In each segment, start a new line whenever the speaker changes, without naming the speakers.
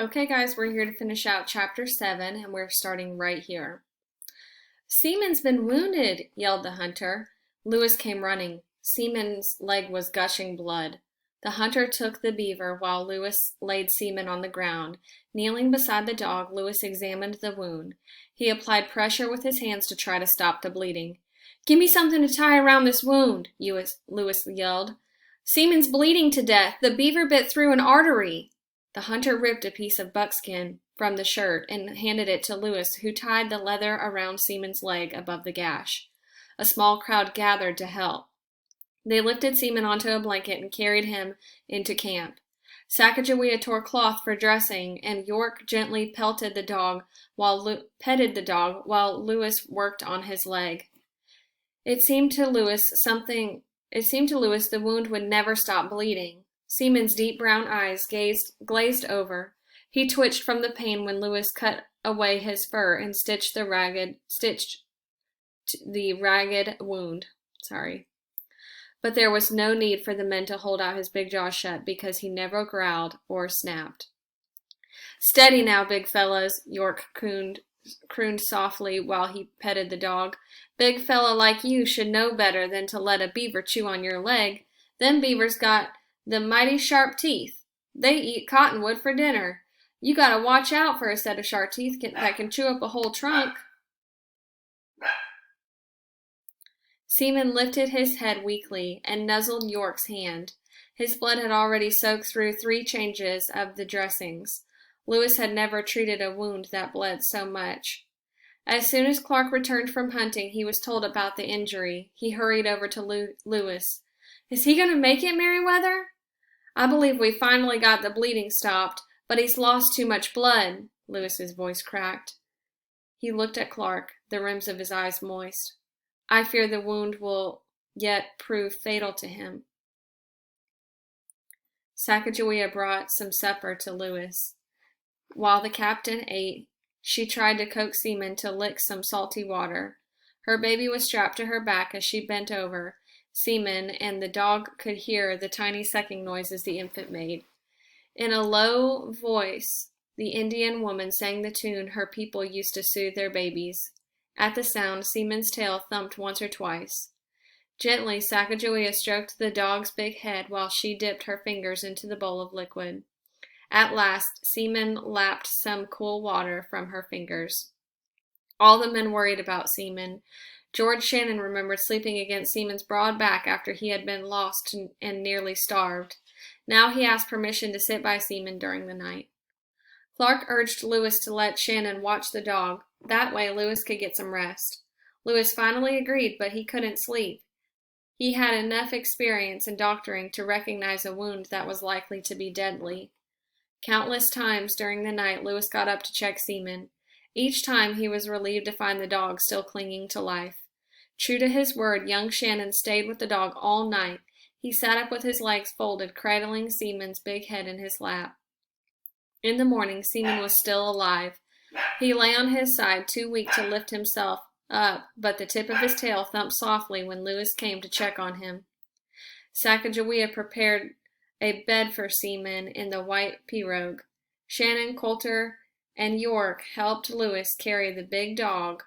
Okay, guys, we're here to finish out chapter 7, and we're starting right here. Seaman's been wounded, yelled the hunter. Lewis came running. Seaman's leg was gushing blood. The hunter took the beaver while Lewis laid Seaman on the ground. Kneeling beside the dog, Lewis examined the wound. He applied pressure with his hands to try to stop the bleeding. "Give me something to tie around this wound," Lewis yelled. "Seaman's bleeding to death. The beaver bit through an artery." The hunter ripped a piece of buckskin from the shirt and handed it to Lewis, who tied the leather around Seaman's leg above the gash. A small crowd gathered to help. They lifted Seaman onto a blanket and carried him into camp. Sacagawea tore cloth for dressing, and York gently petted the dog while Lewis worked on his leg. It seemed to Lewis the wound would never stop bleeding. Seaman's deep brown eyes glazed over. He twitched from the pain when Lewis cut away his fur and stitched the ragged wound. But there was no need for the men to hold out his big jaw shut, because he never growled or snapped. "Steady now, big fellas," York crooned softly while he petted the dog. "Big fella like you should know better than to let a beaver chew on your leg. Them beavers got the mighty sharp teeth. They eat cottonwood for dinner. You gotta watch out for a set of sharp teeth that can chew up a whole trunk." Seaman lifted his head weakly and nuzzled York's hand. His blood had already soaked through 3 changes of the dressings. Lewis had never treated a wound that bled so much. As soon as Clark returned from hunting, he was told about the injury. He hurried over to Lewis. "Is he going to make it, Merriweather?" "I believe we finally got the bleeding stopped, but he's lost too much blood," Lewis's voice cracked. He looked at Clark, the rims of his eyes moist. "I fear the wound will yet prove fatal to him." Sacagawea brought some supper to Lewis. While the captain ate, she tried to coax Seaman to lick some salty water. Her baby was strapped to her back as she bent over Seaman, and the dog could hear the tiny sucking noises the infant made. In a low voice, the Indian woman sang the tune her people used to soothe their babies. At the sound, Seaman's tail thumped once or twice. Gently, Sacagawea stroked the dog's big head while she dipped her fingers into the bowl of liquid. At last, Seaman lapped some cool water from her fingers. All the men worried about Seaman. George Shannon remembered sleeping against Seaman's broad back after he had been lost and nearly starved. Now he asked permission to sit by Seaman during the night. Clark urged Lewis to let Shannon watch the dog. That way Lewis could get some rest. Lewis finally agreed, but he couldn't sleep. He had enough experience in doctoring to recognize a wound that was likely to be deadly. Countless times during the night, Lewis got up to check Seaman. Each time he was relieved to find the dog still clinging to life. True to his word, young Shannon stayed with the dog all night. He sat up with his legs folded, cradling Seaman's big head in his lap. In the morning, Seaman was still alive. He lay on his side, too weak to lift himself up, but the tip of his tail thumped softly when Lewis came to check on him. Sacagawea prepared a bed for Seaman in the white pirogue. Shannon, Coulter, and York helped Lewis carry the big dog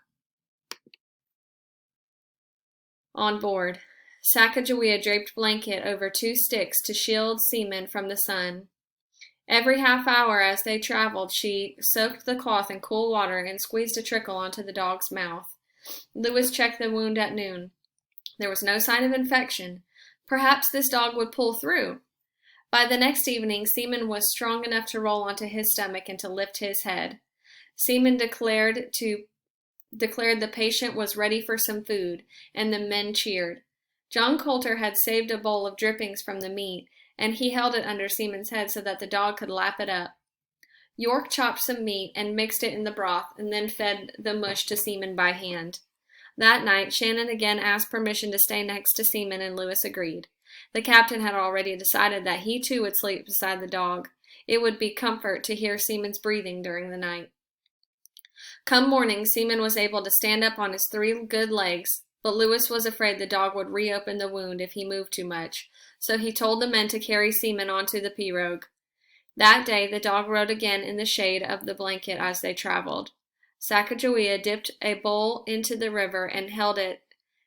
on board. Sacagawea draped blanket over 2 sticks to shield Seaman from the sun. Every half hour as they traveled, she soaked the cloth in cool water and squeezed a trickle onto the dog's mouth. Lewis checked the wound at noon. There was no sign of infection. Perhaps this dog would pull through. By the next evening, Seaman was strong enough to roll onto his stomach and to lift his head. Seaman declared the patient was ready for some food, and the men cheered. John Coulter had saved a bowl of drippings from the meat, and he held it under Seaman's head so that the dog could lap it up. York chopped some meat and mixed it in the broth, and then fed the mush to Seaman by hand. That night, Shannon again asked permission to stay next to Seaman, and Lewis agreed. The captain had already decided that he too would sleep beside the dog. It would be comfort to hear Seaman's breathing during the night. Come morning, Seaman was able to stand up on his 3 good legs, but Lewis was afraid the dog would reopen the wound if he moved too much, so he told the men to carry Seaman onto the pirogue. That day the dog rode again in the shade of the blanket as they traveled. Sacagawea dipped a bowl into the river and held it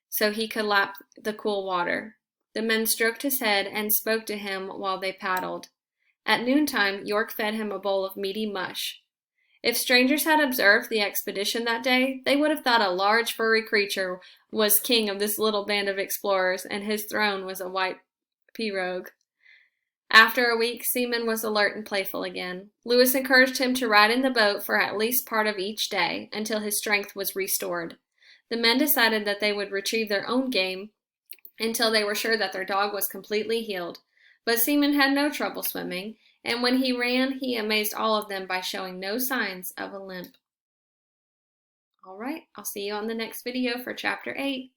so he could lap the cool water. The men stroked his head and spoke to him while they paddled. At noontime, York fed him a bowl of meaty mush. If strangers had observed the expedition that day, they would have thought a large furry creature was king of this little band of explorers, and his throne was a white pirogue. After a week, Seaman was alert and playful again. Lewis encouraged him to ride in the boat for at least part of each day, until his strength was restored. The men decided that they would retrieve their own game until they were sure that their dog was completely healed. But Seaman had no trouble swimming, and when he ran, he amazed all of them by showing no signs of a limp. All right, I'll see you on the next video for Chapter 8.